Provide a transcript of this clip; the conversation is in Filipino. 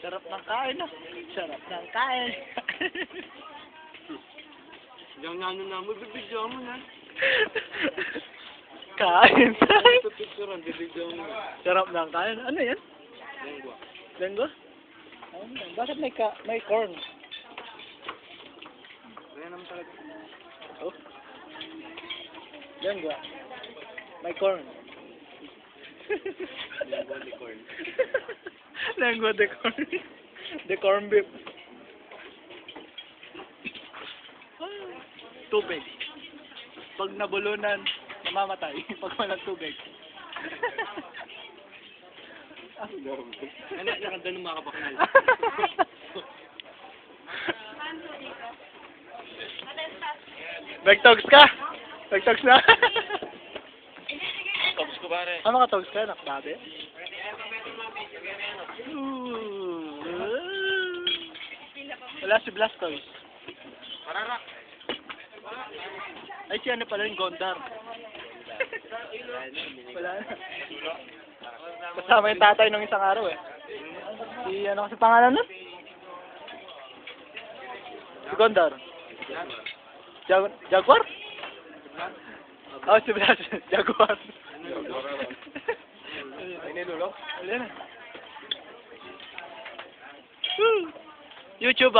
Sarap ng kain, no? Sarap ng kain. Diyan nga na mo, bibidyo mo na. Kain tayo. Pipicturean, bibidyo mo. Sarap ng kain. Ano yan? Lengwa. Lenggo? Bakit may corn? Kaya naman talaga. Oh. Lenggo. May corn. Lengwa de corn. Lenggo de corn. De corn beef. Tubig. Pag nabulunan, namamatay. Pag walang tubig. Ano, nakanda ng mga kabaknal. Nag-togs ka? Nag-togs na? Tapos ko pare. Ano ka togs ka? Nakbabe? Wala si Blastoise. Pararak. Ay, si ano pala yung Gondar. Wala na. Kasama yung tatay nung isang araw eh. Si ano kasi pangalan nun? Si Gondar. Jaguar? Oh, si Blas. Jaguar. Ay, nilulo? Wala na. YouTube